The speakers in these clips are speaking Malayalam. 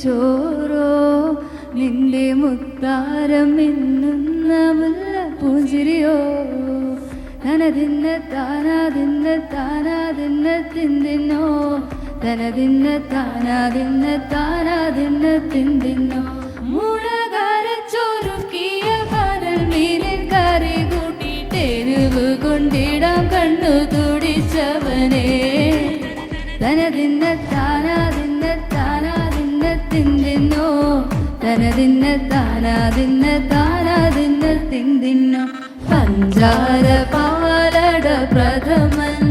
ചോറോ നിന്റെ മുത്താരം മിന്നുന്ന മുല്ലപ്പൂഞ്ചിരിയോ തനതിന്ന താനാതിന്ന താനാതിന്ന തിന്തിന്നോ തനതിന്ന താനാതിന്ന താനാതിന്ന തിന്തിന്നോ മുളകരച്ചൊരുക്കിയ കടൽ മീനിൽ കറി കൂട്ടി തെരുവ് കൊണ്ടിടാം കണ്ണു തുടിച്ചവനെ തനതിന്ന താനാതിന്ന താനാതിന്ന തിന്തിന്നോ തനതിന്ന താനാതിന്ന താനാതിന്ന തിന്തിന്നോ പഞ്ചാര പാലട പ്രഥമൻ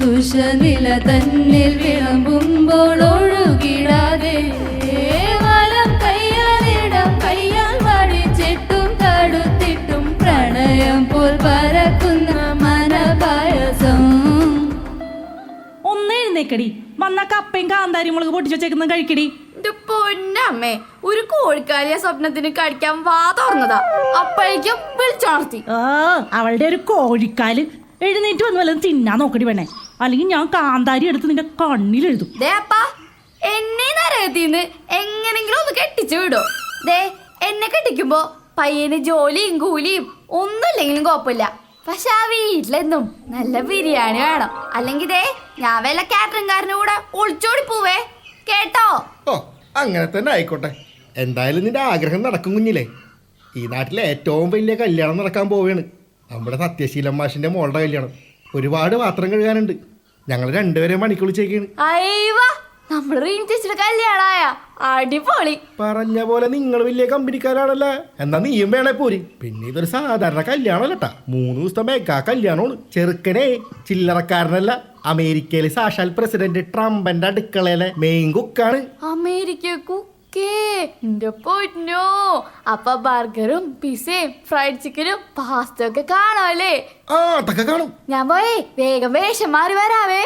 തുഷനില തന്നിൽ വിളമ്പുമ്പോൾ ഒഴുകിടാതെ വലം കയ്യാലിടം കയ്യാൽ വടിച്ചിട്ടും തടുത്തിട്ടും പ്രണയം പോൽ പരക്കുന്ന മനപായസം. ഒന്നെഴുന്നേക്കടി, വന്ന കപ്പയും കാന്താരി മുളക് പൊട്ടിച്ചു വെച്ചേക്കുന്ന കഴിക്കടി. പൊന്നമ്മേ, ഒരു കോഴിക്കാലിയ സ്വപ്നത്തിന് കടിക്കാൻ വാ തുറന്നതാ, അപ്പോഴേക്കും വിളിച്ചുണർത്തി. അവളുടെ ഒരു കോഴിക്കാല്. എഴുന്നേറ്റ് വന്ന് വല്ലതും തിന്നാൻ നോക്കടി വേണേ, അല്ലെങ്കിൽ ഞാൻ കാന്താരി എടുത്ത് നിന്റെ കണ്ണിൽ എഴുതും. എന്നെ നരകത്തിന്ന് എങ്ങനെങ്കിലും ഒന്ന് കെട്ടിച്ചു വിടും. ദേ, എന്നെ കെട്ടിക്കുമ്പോ പയ്യന് ജോലിയും കൂലിയും ഒന്നുമില്ലെങ്കിലും കുഴപ്പമില്ല. പക്ഷെ ആ വീട്ടിലെന്നും നല്ല ബിരിയാണി വേണം. അല്ലെങ്കിൽ ദേ, ഞാൻ വല്ല കാറ്ററിംഗുകാരൻ്റെ കൂടെ ഒളിച്ചോടി പോവേ, കേട്ടോ? ഓ, അങ്ങനെ തന്നെ ആയിക്കോട്ടെ. എന്തായാലും നിന്റെ ആഗ്രഹം നടക്കും കുഞ്ഞില്ലേ. ഈ നാട്ടിലെ ഏറ്റവും വലിയ കല്യാണം നടക്കാൻ പോവുകയാണ്. നമ്മുടെ സത്യശീലൻ മാഷിന്റെ മോളുടെ കല്യാണം. ഒരുപാട് പാത്രം കഴുകാനുണ്ട്. ഞങ്ങൾ രണ്ടുപേരെ മണിക്ക് വിളിച്ചേക്കാണ്. നമ്മൾ ചേച്ചിയുടെ കല്യാണായ അടിപൊളി. പറഞ്ഞ പോലെ നിങ്ങൾ വലിയ കമ്പനിക്കാരാണല്ലേ, എന്നാ നീയും വേണേ പോരി. പിന്നെ ഇതൊരു സാധാരണ കല്യാണമല്ലട്ടാ, 3 ദിവസത്തെ മെഗാ കല്യാണമാണ്. ചെറുക്കനെ ചില്ലറക്കാരനല്ല, അമേരിക്കയിലെ സാക്ഷാൽ പ്രസിഡന്റ് ട്രംപിന്റെ അടുക്കളയിലെ മെയിൻ കുക്കാണ്. അമേരിക്ക പൊന്നോ, അപ്പൊ ബർഗറും പിസയും ഫ്രൈഡ് ചിക്കനും പാസ്ത ഒക്കെ കാണാല്ലേ? അതൊക്കെ കാണും. ഞാൻ പോയി വേഗം വേഷം മാറി വരാവേ.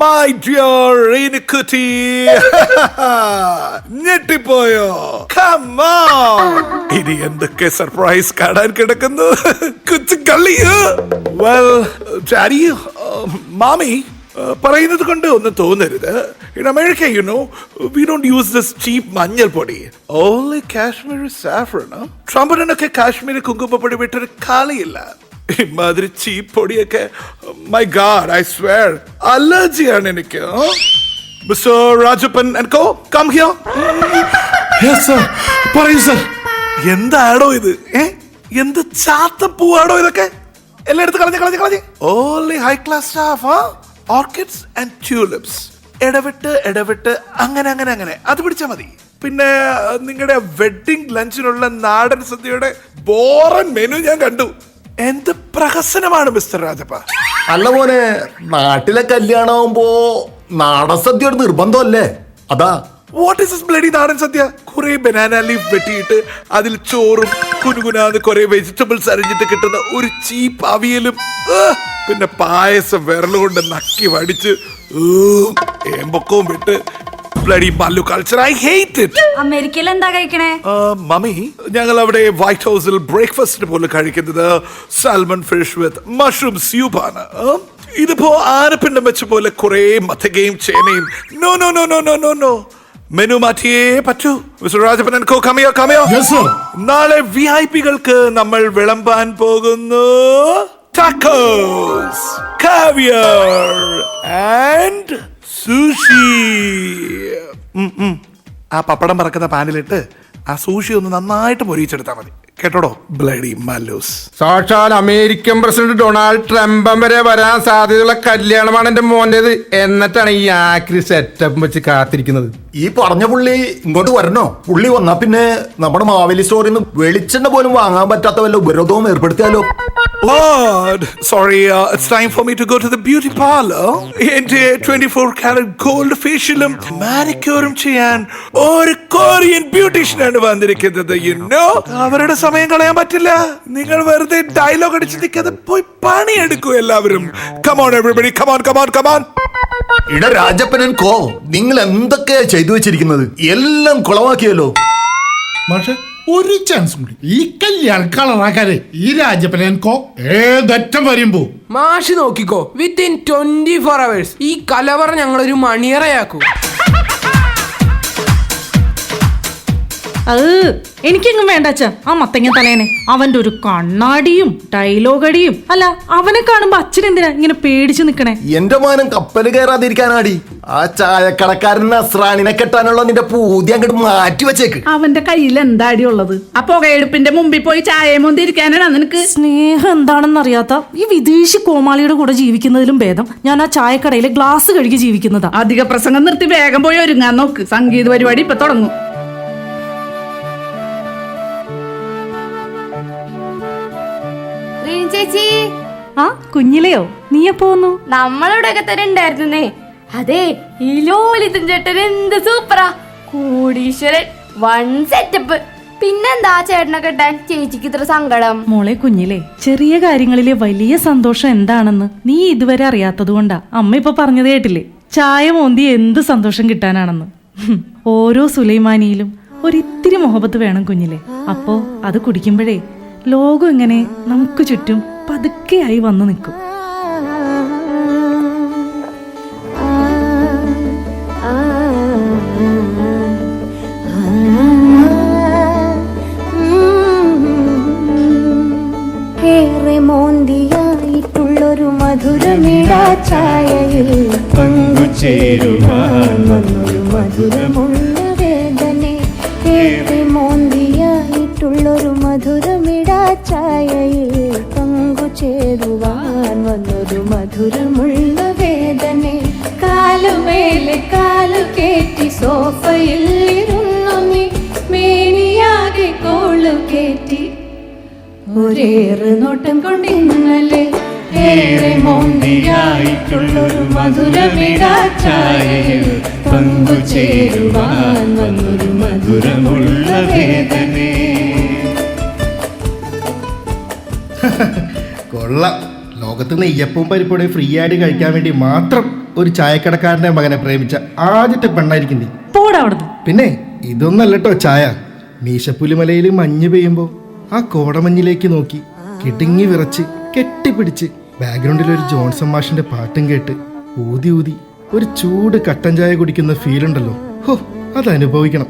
My dear Renukuti, ഞെട്ടിപ്പോയോ? Come on, ഇനി എന്തൊക്കെ സർപ്രൈസ് കാണാൻ കിടക്കുന്നു കൊച്ചു കളിയോ? Well, Daddy, Mommy, പറയുന്നത് കൊണ്ട് ഒന്നും തോന്നരുത്. In America, you know, we don't use this cheap മഞ്ഞൾ പൊടി. Only Kashmiri saffron. ട്രംപിനൊക്കെ കാശ്മീരി കുങ്കുമപ്പൊടി വിട്ടൊരു കളിയില്ല. ഇമാതിരി ചീപ്പ് പൊടിയൊക്കെ, മൈ ഗാഡ്, ഐ സ്വെയർ അലർജിയാണ് എനിക്ക്. Mister Rajappan and co, come here. Yes sir, പറയൂ സർ. എന്താടോ ഇത്? എന്ത് ചാത്തപ്പൂവാടോ ഇതൊക്കെ? എല്ലാം എടുത്ത് കളഞ്ഞ്. Only high class staff. Orchids and tulips. ഇടവിട്ട് അങ്ങനെ അത് പിടിച്ചാൽ മതി. പിന്നെ നിങ്ങളുടെ വെഡിങ് ലഞ്ചിനുള്ള നാടൻ സദ്യയുടെ ബോറൻ മെനു ഞാൻ കണ്ടു. എന്ത് പ്രഹസനമാണ് മിസ്റ്റർ രാജപ്പ. അല്ല മോനെ, നാട്ടിലെ കല്യാണമാകുമ്പോ നാടൻ സദ്യ ഒരു നിർബന്ധമല്ലേ, അതാ. വാട്ട് ഈസ് ദിസ് ബ്ലഡി നാടൻ സദ്യ? കുറെ ബനാന ലീഫ് വെട്ടിയിട്ട് അതിൽ ചോറും കുനുകുനാന്ന് കുറെ വെജിറ്റബിൾസ് അരിഞ്ഞിട്ട് കിട്ടുന്ന ഒരു ചീപ്പ് അവിയലും പിന്നെ പായസം വിരലുകൊണ്ട് നക്കി വടിച്ച് ഏമ്പൊക്കവും വിട്ട് bloody Mallu culture. I hate it. അമേരിക്കയിൽ എന്താ കഴിക്കണേ? മമ്മി, ഞങ്ങൾ അവിടെ വൈറ്റ് ഹൗസിൽ ബ്രേക്ക്ഫാസ്റ്റ് പോലെ കഴിക്കുന്നത് സാൽമൺ ഫിഷ് വിത്ത് മഷ്റൂം സ്യൂപ്പാണ്. ഇതിപ്പോ ആനപ്പിണ്ടം വെച്ച പോലെ കുറെ മത്തകയും ചേനയും. No no no no no no no, menu മാറ്റിയേ പറ്റൂ. Mister Rajappan and co, come here, come here. നാളെ വിഐപികൾക്ക് നമ്മൾ വിളമ്പാൻ പോകുന്നു tacos, caviar and sushi. ആ പപ്പടം പറക്കുന്ന പാനിലിട്ട് ആ സൂഷി ഒന്ന് നന്നായിട്ട് പൊരിച്ചെടുത്താൽ മതി, കേട്ടോടോ ബ്ലഡി മല്ലൂസ്. സാക്ഷാൽ അമേരിക്കൻ പ്രസിഡന്റ് ഡൊണാൾഡ് ട്രംപം വരെ വരാൻ സാധ്യതയുള്ള കല്യാണമാണ് എന്റെ മോന്റേത്. എന്നിട്ടാണ് ഈ ആക്രി സെറ്റപ്പ് വെച്ച് കാത്തിരിക്കുന്നത്. ഈ പറഞ്ഞ പുള്ളി ഇങ്ങോട്ട് വരണോ? പുള്ളി വന്നാ പിന്നെ നമ്മുടെ മാവേലി സ്റ്റോറിൽ നിന്ന് വെളിച്ചെണ്ണ പോലും വാങ്ങാൻ പറ്റാത്ത വല്ല ഉപരോധവും ഏർപ്പെടുത്തിയാലോ? Lord, sorry, it's time for me to go to the beauty parlor. എന്റെ 24 karat gold facialum മാനിക്യൂറും ചെയ്യാൻ ഒരു കൊറിയൻ ബ്യൂട്ടീഷ്യനാണ് വന്നിരിക്കുന്നത്. You know, അവരുടെ സമയം കളയാൻ പറ്റില്ല. നിങ്ങൾ വെറുതെ ഡയലോഗ് അടിച്ച് നിൽക്കാതെ പോയി പണിയെടുക്കൂ എല്ലാവരും. Come on everybody, come on, come on, come on. ഇട രാജപ്പനൻ കോ, നിങ്ങൾ എന്തൊക്കെയാ ചെയ്തു വെച്ചിരിക്കുന്നത്? എല്ലാം കുളമാക്കിയല്ലോ. പക്ഷെ ഒരു ചാൻസ് കൂടി ഈ കല്യാണം കളറാക്കാരെ ഈ രാജപ്പനോ ഏതറ്റം വരുമ്പോ മാഷി നോക്കിക്കോ, വിത്തിൻ 24 hours ഈ കലവറ ഞങ്ങളൊരു മണിയറയാക്കൂ. അത് എനിക്കെങ്ങും വേണ്ട അച്ഛാ. ആ മത്തങ്ങ തലേനെ അവന്റെ ഒരു കണ്ണാടിയും ഡയലോഗടിയും. അല്ല, അവനെ കാണുമ്പോ അച്ഛൻ എന്തിനാ ഇങ്ങനെ പേടിച്ചു നിക്കണേ? എന്റെ മോനും കപ്പല് കയറാതിരിക്കാനാടി. ആ ചായക്കടക്കാരൻ നസ്രാണിനെ കെട്ടാനുള്ള നിന്റെ പൂതി അങ്ങോട്ട് മാറ്റി വെച്ചേക്ക്. അവന്റെ കയ്യിൽ എന്താടി ഉള്ളത്? ആ പുകയെടുപ്പിന്റെ മുമ്പിൽ പോയി ചായ മുന്തിരിക്കാനാണ് നിനക്ക്? സ്നേഹം എന്താണെന്ന് അറിയാത്ത ഈ വിദേശി കോമാളിയുടെ കൂടെ ജീവിക്കുന്നതിലും ഭേദം ഞാൻ ആ ചായക്കടയിലെ ഗ്ലാസ് കഴുകി ജീവിക്കുന്നതാ. അധിക പ്രസംഗം നിർത്തി വേഗം പോയി ഒരുങ്ങാൻ നോക്ക്. സംഗീത പരിപാടി ഇപ്പൊ തുടങ്ങും. ചേച്ചി, ആ കുഞ്ഞിലെയോ? നീ എപ്പോ വന്നു? നമ്മളിവിടെയൊക്കെ തന്നെ ഉണ്ടായിരുന്നേ. അതെ, ഈ ലോലിതൻ ചേട്ടൻ എന്ത് സൂപ്പറാ, കോടീശ്വരൻ, വൺ സെറ്റപ്പ്. പിന്നെന്താ ചേട്ടനെ കെട്ടാൻ ചേച്ചിക്ക് ഇത്ര സങ്കടം? മോളെ കുഞ്ഞിലെ, ചെറിയ കാര്യങ്ങളിലെ വലിയ സന്തോഷം എന്താണെന്ന് നീ ഇതുവരെ അറിയാത്തത് കൊണ്ടാ അമ്മ ഇപ്പൊ പറഞ്ഞത് കേട്ടില്ലേ? ചായ മോന്തി എന്ത് സന്തോഷം കിട്ടാനാണെന്ന്. ഓരോ സുലൈമാനിയിലും ഒരിത്തിരി മുഹബത്ത് വേണം കുഞ്ഞിലെ. അപ്പോ അത് കുടിക്കുമ്പോഴേ ലോകം ഇങ്ങനെ നമുക്ക് ചുറ്റും പതുക്കെയായി വന്നു നിൽക്കും. ഏറെ മോന്തിയായിട്ടുള്ളൊരു മധുരമിടാ ചായയിൽ പങ്കുചേരുവാൻ വന്നൊരു മധുരമുള്ള വേദനെ. ഏറെ മോന്തിയായിട്ടുള്ളൊരു മധുരമിടാ ചായയിൽ പങ്കുചേരുവാൻ വന്നൊരു മധുരമുള്ള വേദനെ. കാലുമേലെ കാലു കേറ്റി സോഫയിൽ ഇരുന്നു നീ, മേനിയാകെ കോളു കേറ്റി ഒരേറെ നോട്ടം കൊണ്ടിന്നലെ. ഏറെ മോന്തിയായിട്ടുള്ളൊരു മധുരമിടാ ചായയിൽ പങ്കുചേരുവാൻ വന്നൊരു മധുരമുള്ള വേദനെ. കൊള്ളാം. ലോകത്ത് നെയ്യപ്പവും പരിപ്പോടെ ഫ്രീ ആയിട്ട് കഴിക്കാൻ വേണ്ടി മാത്രം ഒരു ചായക്കടക്കാരന്റെ മകനെ പ്രേമിച്ച ആദ്യത്തെ പെണ്ണായിരിക്കും നീ. പിന്നെ ഇതൊന്നല്ലട്ടോ ചായ. മീശപ്പുലിമലയിൽ മഞ്ഞ് പെയ്യുമ്പോ ആ കോടമഞ്ഞിലേക്ക് നോക്കി കിടുങ്ങി വിറച്ച് കെട്ടിപ്പിടിച്ച് ബാക്ക്ഗ്രൗണ്ടിൽ ഒരു ജോൺസൺ മാഷിന്റെ പാട്ടും കേട്ട് ഊതി ഊതി ഒരു ചൂട് കട്ടൻ ചായ കുടിക്കുന്ന ഫീൽ ഉണ്ടല്ലോ. ഹോ, അത് അനുഭവിക്കണം.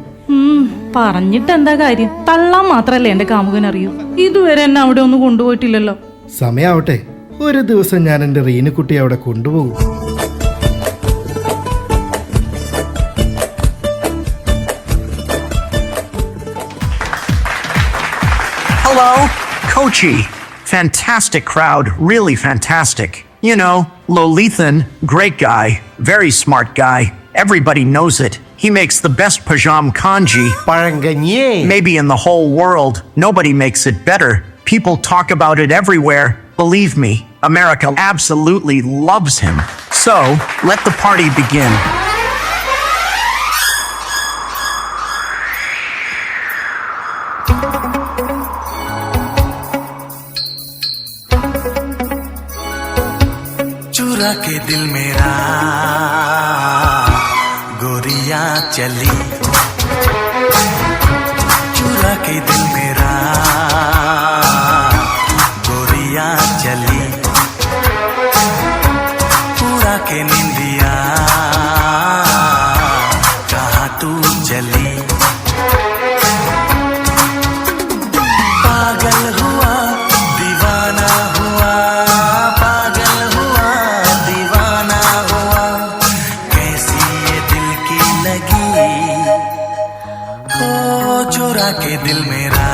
പറഞ്ഞിട്ട് എന്താ കാര്യം? തള്ളാൻ മാത്രല്ലേ എന്റെ കാമുകൻ അറിയൂ. ഇതുവരെ എന്നെ അവിടെ ഒന്നും കൊണ്ടുപോയിട്ടില്ലല്ലോ. സമയാവട്ടെ, ഒരു ദിവസം ഞാൻ എന്റെ റീനുക്കുട്ടിയെ അവിടെ കൊണ്ടുപോകും. Hello, Kochi. Fantastic crowd, really fantastic. You know, Lolithan, great guy, very smart guy. Everybody knows it. He makes the best pajam kanji പഴങ്കഞ്ഞിയേ. maybe in the whole world. Nobody makes it better. People talk about it everywhere. Believe me, America absolutely loves him. So, let the party begin. चुरा के दिल मेरा गोरिया चली, चुरा के दिल मेरा गोरिया चली, पूरा के निंदिया कहाँ तू चली। पागल हुआ दीवाना हुआ, पागल हुआ दीवाना हुआ, कैसी ये दिल की लगी, ओ चुरा के दिल मेरा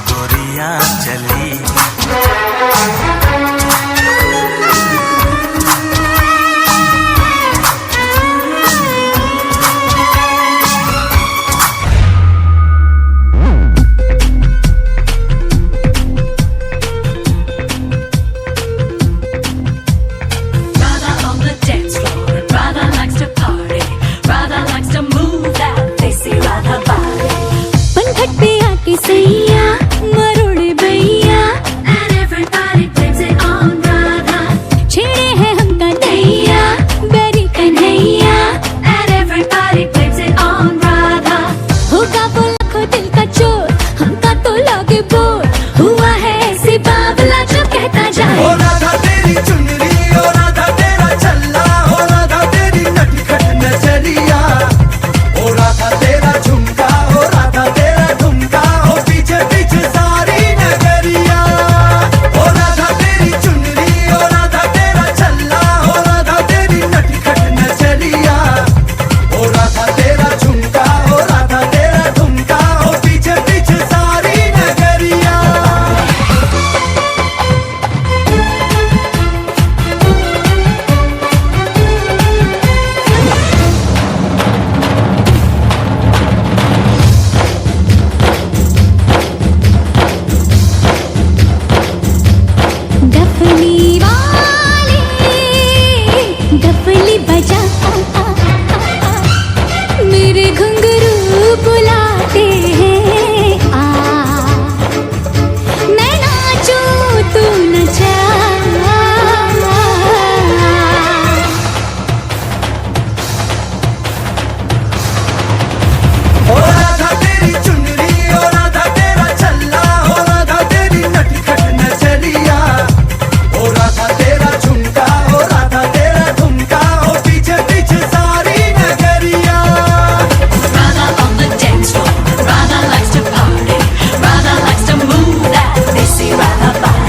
गोरिया चली। Radha on the dance floor, Radha likes to party, Radha likes to move that desi Radha body. पनघट पे आके सैया मरोड़े भैया, And everybody blames it on Radha, छेड़े हैं हमका दैया बेरी Kanhaiya, and everybody blames it on Radha. होगा वो लाखों दिल का चोर, हमका तो लगे बोर, हुआ है ऐसे बावला जो कहता जाए। ओ राधा तेरी चुनरी, ओ राधा तेरा चल्ला, ओ राधा तेरी नटखट नजरिया, ओ राधा तेरा झुमका, ओ राधा तेरा ठुमका, ओ पीछे पीछे सारी नगरिया। ओ राधा तेरी चुनरी, ओ राधा तेरा चल्ला, ओ राधा तेरी नटखट नजरिया, ओ राधा तेरा झुमका, ओ राधा तेरा ठुमका, ओ पीछे पीछे सारी नगरिया। डफली वाले डफली बजा, मेरे घुंघरू बुलाते हैं आ, मैं नाचूं तू नचा। ओ राधा तेरी चुनरी, ओ राधा तेरा चल्ला, ओ राधा तेरी नटखट नजरिया, ओ राधा तेरा झुमका, ओ राधा तेरा ठुमका, ओ पीछे पीछे सारी नगरिया। Radha on the dance floor, Radha likes to party, Radha likes to move that desi Radha body.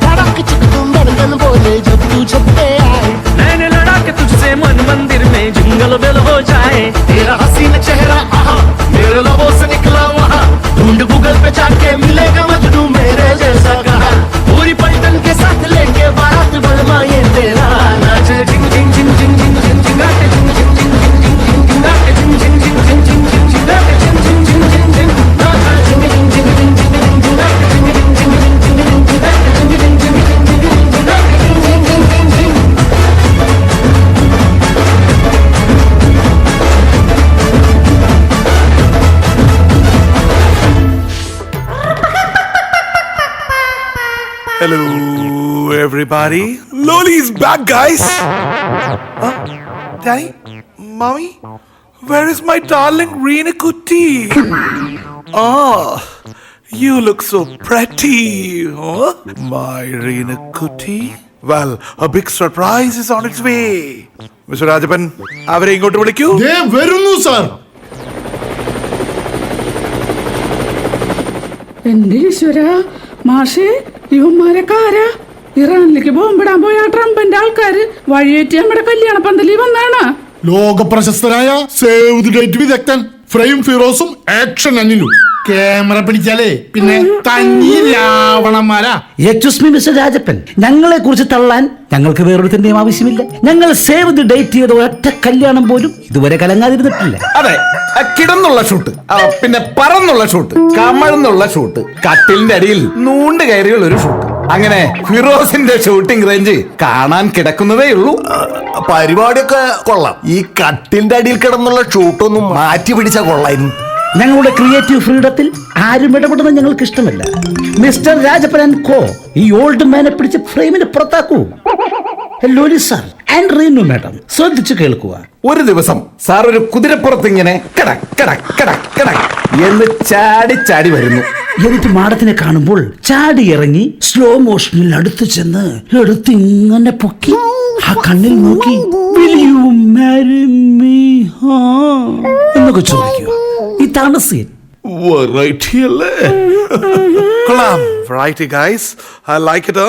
धड़क चिक तुम धड़कन बोले जब तू छपे आए, मैंने लड़ा के तुझसे मन मंदिर में जिंगल बेल हो जाए, तेरा हसीन चेहरा आहा मेरे लबों से निकला वहाँ, ढूंढ गूगल पे जाके मिलेगा मजनू मेरे जैसा कहा, पूरी पलटन के साथ लेके बारात बलमा ये तेरा नाच जिंग जिंग जिंग जिंग जिंग जिंग जिंग आके जिंग जिंग जिंग जिंग जिंग जिंग जिंग आके जिंग जिंग जिंग जिंग जिंग जिंग जिंग आके जिंग जिंग जिंग जिंग जिंग नाच जिंग जिंग जिंग जिंग जिंग जिंग जिंग आके जिंग जिंग जिंग जिंग जिंग जिंग जिंग आके जिंग जिंग जिंग जिंग जिंग जिंग जिंग आके जिंग जिंग जिंग जिंग जिंग। Hello, everybody. Loli's back, guys. Daddy? Mommy? Where is my darling Reena Kuti? Oh, you look so pretty, huh? My Reena Kuti. Well, a big surprise is on its way. Mr. Rajapan, avare ingotu vilikku. ദേ വരുന്നു സാർ. എന്റെ ഈശ്വര മാഷേ, ഇവന്മാരൊക്കെ ആരാ? ഇറാനിലേക്ക് ബോംബിടാൻ പോയ ആ ട്രംപിന്റെ ആൾക്കാര് വഴിയേറ്റി നമ്മുടെ കല്യാണ പന്തലിൽ വന്നാണ്. ലോക പ്രശസ്തനായ സേവ് ദി ഡേറ്റ് വിദഗ്ധൻ ഫ്രെയിം ഫിറോസും ആക്ഷൻ അനിലും. ക്യാമറ പിടിച്ചാലേ പിന്നെ തനി രാവണന്മാരാ. എക്സ്ക്യൂസ് മീ മിസ്റ്റർ രാജപ്പൻ, ഞങ്ങളെ കുറിച്ച് തള്ളാൻ ഞങ്ങൾക്ക് വേറൊരുത്തിന്റെയും ആവശ്യമില്ല. ഞങ്ങൾ സേവ് ദി ഡേറ്റ് ചെയ്ത ഒറ്റ കല്യാണം പോലും ഇതുവരെ കലങ്ങാതിരുന്നിട്ടില്ല. അതെ, കിടന്നുള്ള ഷൂട്ട്, പിന്നെ പറന്നുള്ള ഷൂട്ട്, കമഴ്ന്നുള്ള ഷൂട്ട്, കട്ടിലിന്റെ അടിയിൽ നൂണ്ട് കയറിയുള്ള ഒരു ഷൂട്ട്, അങ്ങനെ ഫിറോസിന്റെ ഷൂട്ടിംഗ് റേഞ്ച് കാണാൻ കിടക്കുന്നതേ ഉള്ളൂ. പരിപാടിയൊക്കെ കൊള്ളാം. ഈ കട്ടിലിന്റെ അടിയിൽ കിടന്നുള്ള ഷൂട്ടൊന്നും മാറ്റി പിടിച്ചാ കൊള്ളായിരുന്നു. ഞങ്ങളുടെ ക്രിയേറ്റീവ് ഫ്രീഡത്തിൽ ആരും ഇടപെടുന്നത് ഞങ്ങൾക്ക് ഇഷ്ടമല്ല. മിസ്റ്റർ രാജപ്പൻ ആൻഡ് കോ, ഈ ഓൾഡ് മാനെ പിടിച്ച് ഫ്രെയിമിന് പുറത്താക്കൂ. Loli sir and Rinu madam ശ്രദ്ധിച്ചു കേൾക്കുക. ഒരു ദിവസം സാർ ഒരു കുതിരപ്പുറത്ത് ഇങ്ങനെ കടക് കടക് കടക് കടക് എന്ന് ചാടി ചാടി വരുന്നു. എന്നിട്ട് മാഡത്തിനെ കാണുമ്പോൾ ചാടി ഇറങ്ങി സ്ലോ മോഷനിൽ അടുത്ത് ചെന്ന് എടുത്ത് ഇങ്ങനെ പൊക്കി ആ കണ്ണിൽ നോക്കി Will you marry me? എന്നൊക്കെ ചോദിക്കുക. ഇതാണ് സീൻ. കൊള്ളാം, variety guys, I like it.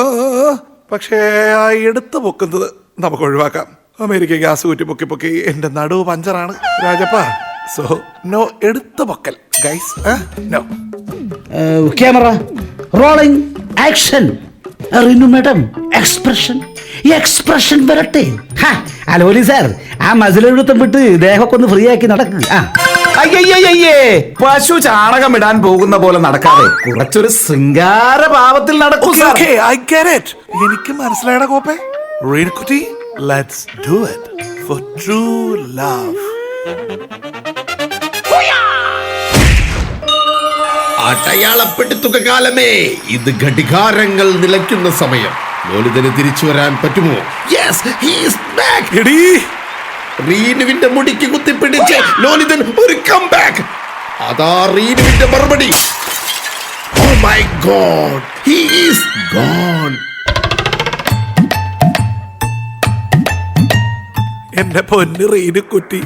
പക്ഷേ ആ എടുത്ത് പൊക്കുന്നത് നമുക്ക് ഒഴിവാക്കാം. അമേരിക്ക ഗ്യാസ് കുറ്റി പൊക്കി പൊക്കി എന്റെ നടുവ് പഞ്ചറാണ് രാജപ്പ. സോ നോ എടുത്ത് പൊക്കൽ guys, no. Camera rolling action. Rinu madam expression വരട്ടെ. അലോലി സാർ, ആ മസിലെഴുത്തം വിട്ട് ദേഹമൊക്കെ ഒന്ന് ഫ്രീ ആക്കി നടക്കുക. അയ്യയ്യേ, പശു ചാണകം ഇടാൻ പോകുന്ന പോലെ നടക്കാതെ കുറച്ചൊരു ശൃംഗാര ഭാവത്തിൽ നടക്കൂ. എനിക്ക് മനസ്സിലായടാ കോപ്പേ. റീൻകുട്ടി, let's do it for true love. അടയാളപ്പെടുത്തുക കാലമേ, ഇത് ഘടികാരങ്ങൾ നിലയ്ക്കുന്ന സമയം. ലോലിതന് തിരിച്ചു വരാൻ പറ്റുമോ? Yes, he is back. റീനുവിന്റെ മുടിക്ക് കുത്തിപ്പിടിച്ച് ലോലിതൻ ഒരു കംബാക്ക്. അതാ റീനുവിന്റെ മറുപടി. Oh my god, he is gone. എന്റെ പൊന്ന് റീനുക്കുട്ടി,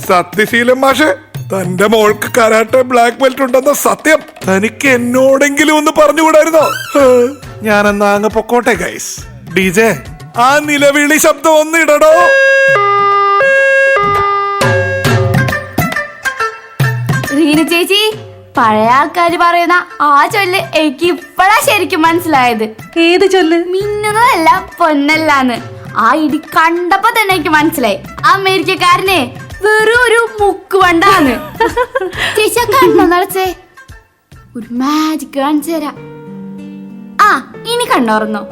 സത്യശീലൻ മാഷെ, തന്റെ മോൾക്ക് കരാട്ടെ ബ്ലാക്ക് ബെൽറ്റ് ഉണ്ടെന്ന സത്യം തനിക്ക് എന്നോടെങ്കിലും ഒന്ന് പറഞ്ഞുകൂടായിരുന്നോ? ഞാനെന്നാ അങ്ങ് പൊക്കോട്ടെ ഗൈസ്. DJ, ആ നിലവിളി ശബ്ദം ഒന്ന് ഇടടോ. റീന ചേച്ചി, പഴയ ആൾക്കാര് പറയുന്ന ആ ചൊല്ല് എനിക്ക് ഇപ്പഴാ ശരിക്കും മനസ്സിലായത്. ഏത് ചൊല്ല്? മിന്നുന്നതല്ല പൊന്നല്ലാന്ന്. ആ ഇടി കണ്ടപ്പോ തന്നെ എനിക്ക് മനസ്സിലായി അമേരിക്കക്കാരനെ വെറും ഒരു മുക്കുവണ്ടാന്ന്. ചേച്ചി കണ്ണു നിറച്ചേ, ഒരു മാജിക് കാണിച്ചു തരാം. ആ, ഇനി കണ്ണോർന്നോ?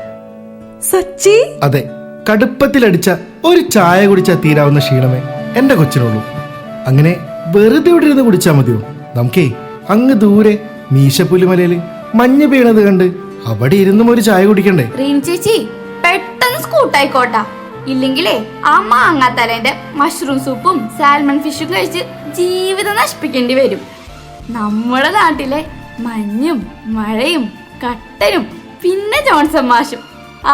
സച്ചി? അതെ, കടുപ്പത്തിലടിച്ച ഒരു ചായ കുടിച്ചാൽ തീരാവുന്ന ക്ഷീണമേ എന്റെ കൊച്ചിനുള്ളൂ. അങ്ങനെ വെറുതെ ഇവിടെ ഇരുന്ന് കുടിച്ചാൽ മതിയോ? നമുക്കേ അങ്ങ് ദൂരെ മീശപ്പുലിമലയില് മഞ്ഞ് വീണത് കണ്ട് അവിടെ ഇരുന്നും ഒരു ചായ കുടിക്കണ്ടേ? റീൻ ചേച്ചി, പെട്ടെന്ന് സ്കൂട്ടായിക്കോട്ടാ. ഇല്ലെങ്കിലേ ആ മാങ്ങാത്തലേന്റെ മഷ്റൂം സൂപ്പും സാൽമൺ ഫിഷും കഴിച്ച് ജീവിതം നശിപ്പിക്കേണ്ടി വരും. നമ്മുടെ നാട്ടിലെ മഞ്ഞും മഴയും കട്ടനും പിന്നെ ജോൺസൺ മാഷും,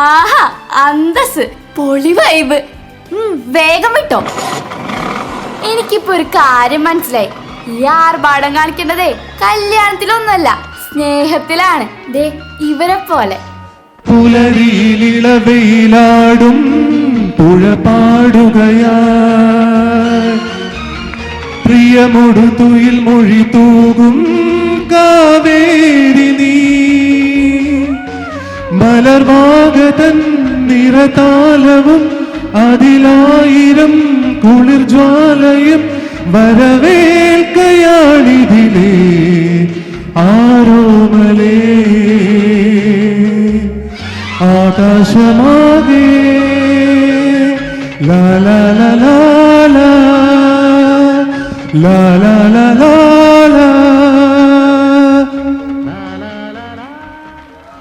ആഹാ അന്തസ്, പൊളി വൈബ്. വേഗം വിട്ടോ. എനിക്കിപ്പോ ഒരു കാര്യം മനസ്സിലായി. ഈ ആർഭാടം കാണിക്കേണ്ടതേ കല്യാണത്തിലൊന്നല്ല, സ്നേഹത്തിലാണ്. ദേ ഇവരെ പോലെ. പുലരിയിലിളവെയിലാടും പുഴ പാടുകയാ, പ്രിയമൊടു തുയിൽ മൊഴി തൂകും കാവേരി നീ, മലർവാകതൻ നിറതാലവും അതിലായിരം കുളിർജ്വാലയും വരവേൽക്കയാണിതിലേ ആരോമലേ. ആകാശമാകെ ലാ ലാ ലാ ലാ ലാ ലാ ലാ ലാ